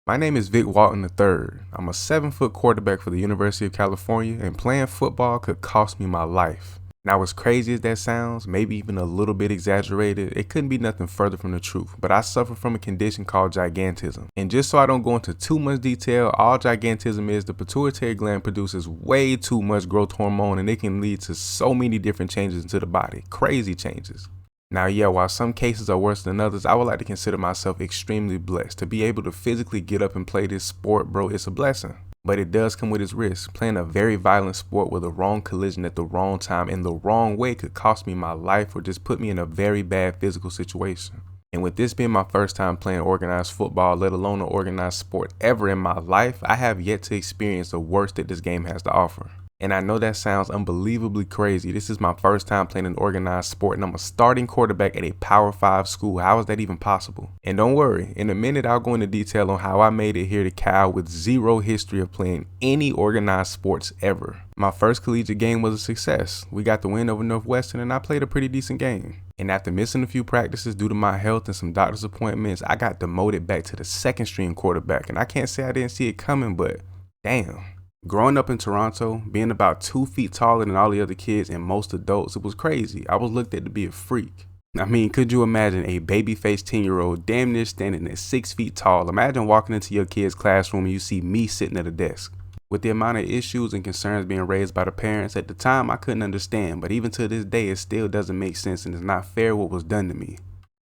My name is Vic Walton III. I'm a 7-foot quarterback for the University of California, and playing football could cost me my life. Now, as crazy as that sounds, maybe even a little bit exaggerated, it couldn't be nothing further from the truth, but I suffer from a condition called gigantism. And just so I don't go into too much detail, all gigantism is the pituitary gland produces way too much growth hormone, and it can lead to so many different changes into the body. Crazy changes. Now, yeah, while some cases are worse than others, I would like to consider myself extremely blessed. To be able to physically get up and play this sport, bro, it's a blessing. But it does come with its risks. Playing a very violent sport with a wrong collision at the wrong time in the wrong way could cost me my life or just put me in a very bad physical situation. And with this being my first time playing organized football, let alone an organized sport ever in my life, I have yet to experience the worst that this game has to offer. And I know that sounds unbelievably crazy. This is my first time playing an organized sport, and I'm a starting quarterback at a Power 5 school. How is that even possible? And don't worry, in a minute I'll go into detail on how I made it here to Cal with zero history of playing any organized sports ever. My first collegiate game was a success. We got the win over Northwestern, and I played a pretty decent game. And after missing a few practices due to my health and some doctor's appointments, I got demoted back to the second string quarterback. And I can't say I didn't see it coming, but damn. Growing up in Toronto, being about 2 feet taller than all the other kids and most adults, it was crazy. I was looked at to be a freak. I mean, could you imagine a baby-faced 10-year-old damn near standing at 6 feet tall? Imagine walking into your kid's classroom and you see me sitting at a desk. With the amount of issues and concerns being raised by the parents, at the time I couldn't understand, but even to this day it still doesn't make sense and it's not fair what was done to me.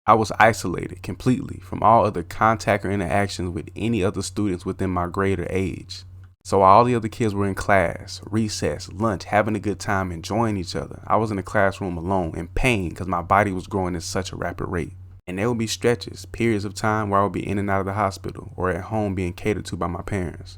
I was isolated completely from all other contact or interactions with any other students within my grade or age. So while all the other kids were in class, recess, lunch, having a good time, enjoying each other, I was in the classroom alone in pain because my body was growing at such a rapid rate. And there would be stretches, periods of time where I would be in and out of the hospital or at home being catered to by my parents.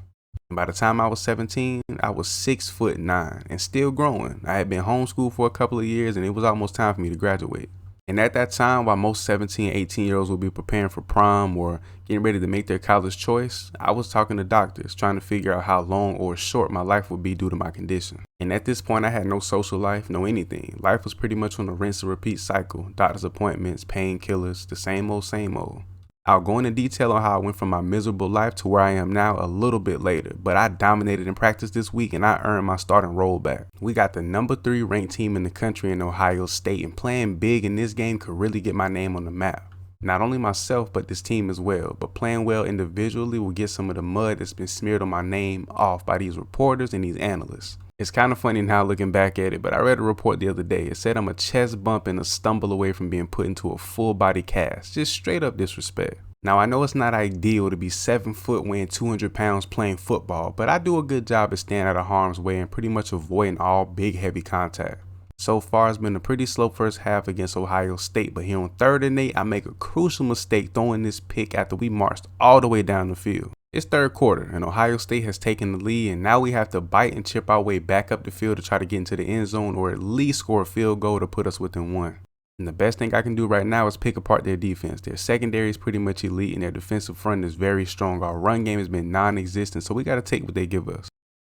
And by the time I was 17, I was 6'9" and still growing. I had been homeschooled for a couple of years and it was almost time for me to graduate. And at that time, while most 17, 18-year-olds would be preparing for prom or getting ready to make their college choice, I was talking to doctors, trying to figure out how long or short my life would be due to my condition. And at this point, I had no social life, no anything. Life was pretty much on a rinse and repeat cycle. Doctor's appointments, painkillers, the same old, same old. I'll go into detail on how I went from my miserable life to where I am now a little bit later, but I dominated in practice this week and I earned my starting role back. We got the number 3 ranked team in the country in Ohio State, and playing big in this game could really get my name on the map. Not only myself, but this team as well, but playing well individually will get some of the mud that's been smeared on my name off by these reporters and these analysts. It's kind of funny now looking back at it, but I read a report the other day. It said I'm a chest bump and a stumble away from being put into a full body cast. Just straight up disrespect. Now I know it's not ideal to be 7 foot weighing 200 pounds playing football, but I do a good job of staying out of harm's way and pretty much avoiding all big heavy contact. So far it's been a pretty slow first half against Ohio State, but here on 3rd and 8 I make a crucial mistake throwing this pick after we marched all the way down the field. It's 3rd quarter and Ohio State has taken the lead, and now we have to bite and chip our way back up the field to try to get into the end zone or at least score a field goal to put us within 1. And the best thing I can do right now is pick apart their defense. Their secondary is pretty much elite and their defensive front is very strong. Our run game has been non-existent, so we got to take what they give us.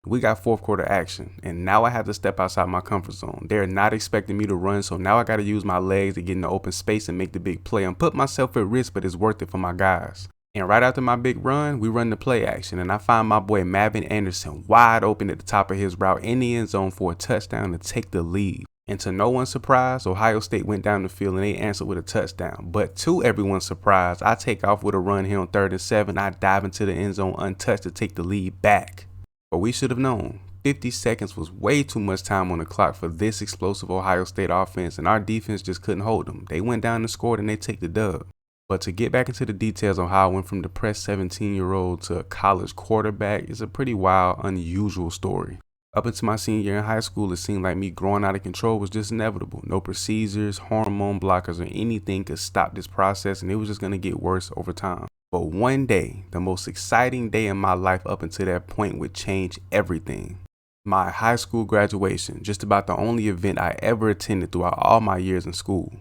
We got 4th quarter action, and now I have to step outside my comfort zone. They're not expecting me to run, so now I got to use my legs to get in the open space and make the big play. I'm putting myself at risk, but it's worth it for my guys. And right after my big run, we run the play action, and I find my boy Mavin Anderson wide open at the top of his route in the end zone for a touchdown to take the lead. And to no one's surprise, Ohio State went down the field and they answered with a touchdown. But to everyone's surprise, I take off with a run here on 3rd and 7. I dive into the end zone untouched to take the lead back. But we should have known. 50 seconds was way too much time on the clock for this explosive Ohio State offense, and our defense just couldn't hold them. They went down and scored and they take the dub. But to get back into the details on how I went from depressed 17-year-old to a college quarterback is a pretty wild, unusual story. Up until my senior year in high school, it seemed like me growing out of control was just inevitable. No procedures, hormone blockers, or anything could stop this process, and it was just going to get worse over time. But one day, the most exciting day in my life up until that point, would change everything. My high school graduation, just about the only event I ever attended throughout all my years in school.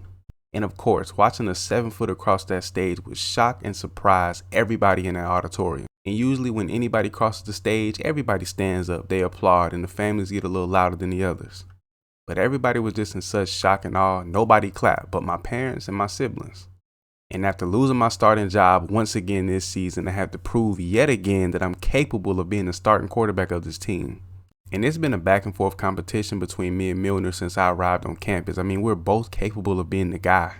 And of course, watching a 7-footer across that stage would shock and surprise everybody in that auditorium. And usually when anybody crosses the stage, everybody stands up, they applaud, and the families get a little louder than the others. But everybody was just in such shock and awe, nobody clapped but my parents and my siblings. And after losing my starting job once again this season, I have to prove yet again that I'm capable of being the starting quarterback of this team. And it's been a back and forth competition between me and Milner since I arrived on campus. I mean, we're both capable of being the guy.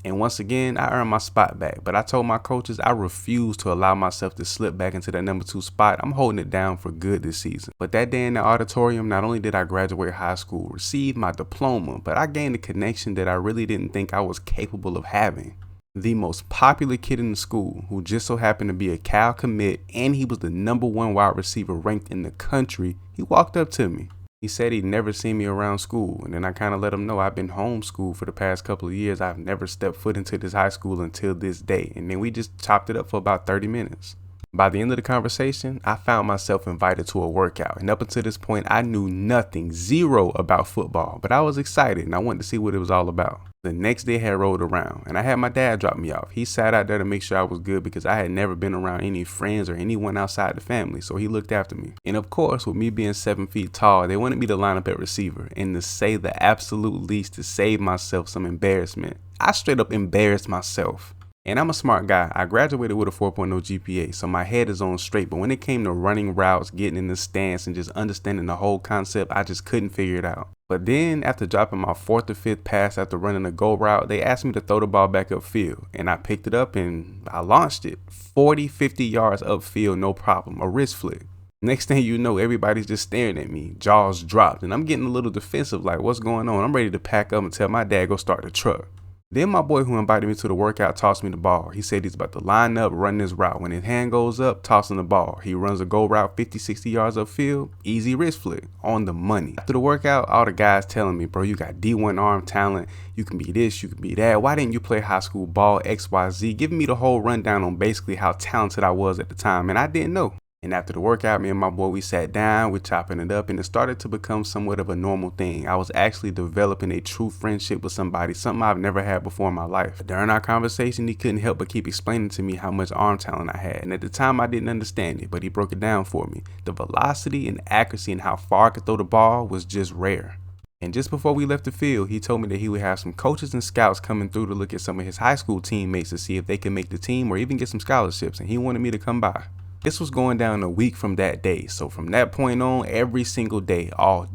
And once again, I earned my spot back. But I told my coaches I refuse to allow myself to slip back into that number 2 spot. I'm holding it down for good this season. But that day in the auditorium, not only did I graduate high school, receive my diploma, but I gained a connection that I really didn't think I was capable of having. The most popular kid in the school, who just so happened to be a Cal commit, and he was the number 1 wide receiver ranked in the country, he walked up to me. He said he'd never seen me around school, and then I kind of let him know I've been homeschooled for the past couple of years. I've never stepped foot into this high school until this day, and then we just chopped it up for about 30 minutes. By the end of the conversation, I found myself invited to a workout, and up until this point, I knew nothing, zero about football, but I was excited and I wanted to see what it was all about. The next day had rolled around, and I had my dad drop me off. He sat out there to make sure I was good because I had never been around any friends or anyone outside the family, so he looked after me. And of course, with me being 7 feet tall, they wanted me to line up at receiver, and to say the absolute least, to save myself some embarrassment, I straight up embarrassed myself. And I'm a smart guy. I graduated with a 4.0 GPA, so my head is on straight. But when it came to running routes, getting in the stance, and just understanding the whole concept, I just couldn't figure it out. But then, after dropping my 4th or 5th pass after running a go route, they asked me to throw the ball back upfield. And I picked it up and I launched it. 40, 50 yards upfield, no problem. A wrist flick. Next thing you know, everybody's just staring at me. Jaws dropped. And I'm getting a little defensive, like, what's going on? I'm ready to pack up and tell my dad go start the truck. Then my boy who invited me to the workout tossed me the ball. He said he's about to line up, run this route. When his hand goes up, tossing the ball. He runs a go route 50, 60 yards upfield, easy wrist flick, on the money. After the workout, all the guys telling me, bro, you got D1 arm talent. You can be this, you can be that. Why didn't you play high school ball, XYZ? Giving me the whole rundown on basically how talented I was at the time, and I didn't know. And after the workout, me and my boy, we sat down, we're chopping it up, and it started to become somewhat of a normal thing. I was actually developing a true friendship with somebody, something I've never had before in my life. During our conversation, he couldn't help but keep explaining to me how much arm talent I had. And at the time, I didn't understand it, but he broke it down for me. The velocity and accuracy and how far I could throw the ball was just rare. And just before we left the field, he told me that he would have some coaches and scouts coming through to look at some of his high school teammates to see if they could make the team or even get some scholarships, and he wanted me to come by. This was going down a week from that day, so from that point on, every single day, all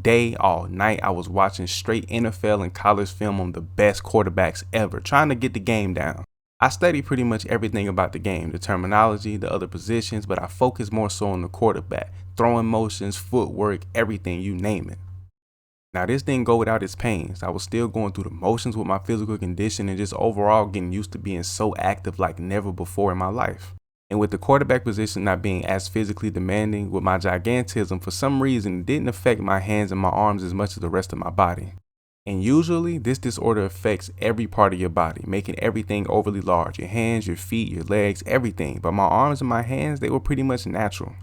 night, I was watching straight NFL and college film on the best quarterbacks ever, trying to get the game down. I studied pretty much everything about the game, the terminology, the other positions, but I focused more so on the quarterback, throwing motions, footwork, everything, you name it. Now this didn't go without its pains. I was still going through the motions with my physical condition and just overall getting used to being so active like never before in my life. And with the quarterback position not being as physically demanding, with my gigantism, for some reason it didn't affect my hands and my arms as much as the rest of my body. And usually this disorder affects every part of your body, making everything overly large, your hands, your feet, your legs, everything. But my arms and my hands, they were pretty much natural.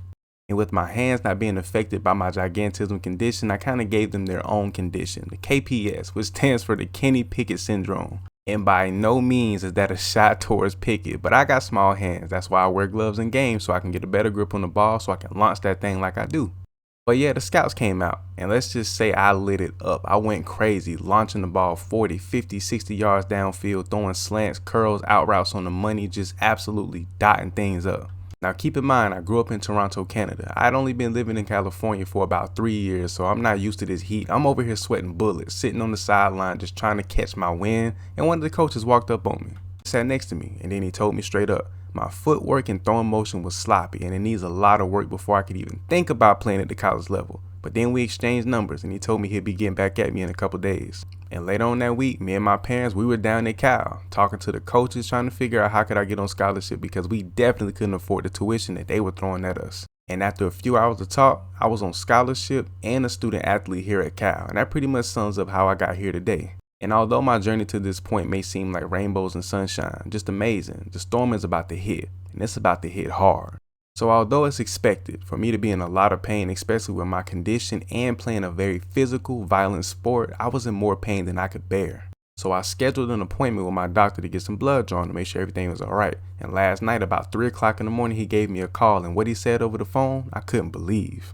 And with my hands not being affected by my gigantism condition, I kind of gave them their own condition, the KPS, which stands for the Kenny Pickett syndrome. And by no means is that a shot towards Pickett, but I got small hands. That's why I wear gloves in games, so I can get a better grip on the ball so I can launch that thing like I do. But yeah, the scouts came out, and let's just say I lit it up. I went crazy, launching the ball 40, 50, 60 yards downfield, throwing slants, curls, out routes on the money, just absolutely dotting things up. Now keep in mind, I grew up in Toronto, Canada. I'd only been living in California for about 3 years, so I'm not used to this heat. I'm over here sweating bullets, sitting on the sideline just trying to catch my wind, and one of the coaches walked up on me. He sat next to me, and then he told me straight up, my footwork and throwing motion was sloppy, and it needs a lot of work before I could even think about playing at the college level. But then we exchanged numbers, and he told me he'd be getting back at me in a couple days. And later on that week, me and my parents, we were down at Cal, talking to the coaches, trying to figure out how could I get on scholarship because we definitely couldn't afford the tuition that they were throwing at us. And after a few hours of talk, I was on scholarship and a student athlete here at Cal, and that pretty much sums up how I got here today. And although my journey to this point may seem like rainbows and sunshine, just amazing, the storm is about to hit, and it's about to hit hard. So although it's expected for me to be in a lot of pain, especially with my condition and playing a very physical, violent sport, I was in more pain than I could bear. So I scheduled an appointment with my doctor to get some blood drawn to make sure everything was alright. And last night about 3 o'clock in the morning, he gave me a call, and what he said over the phone, I couldn't believe.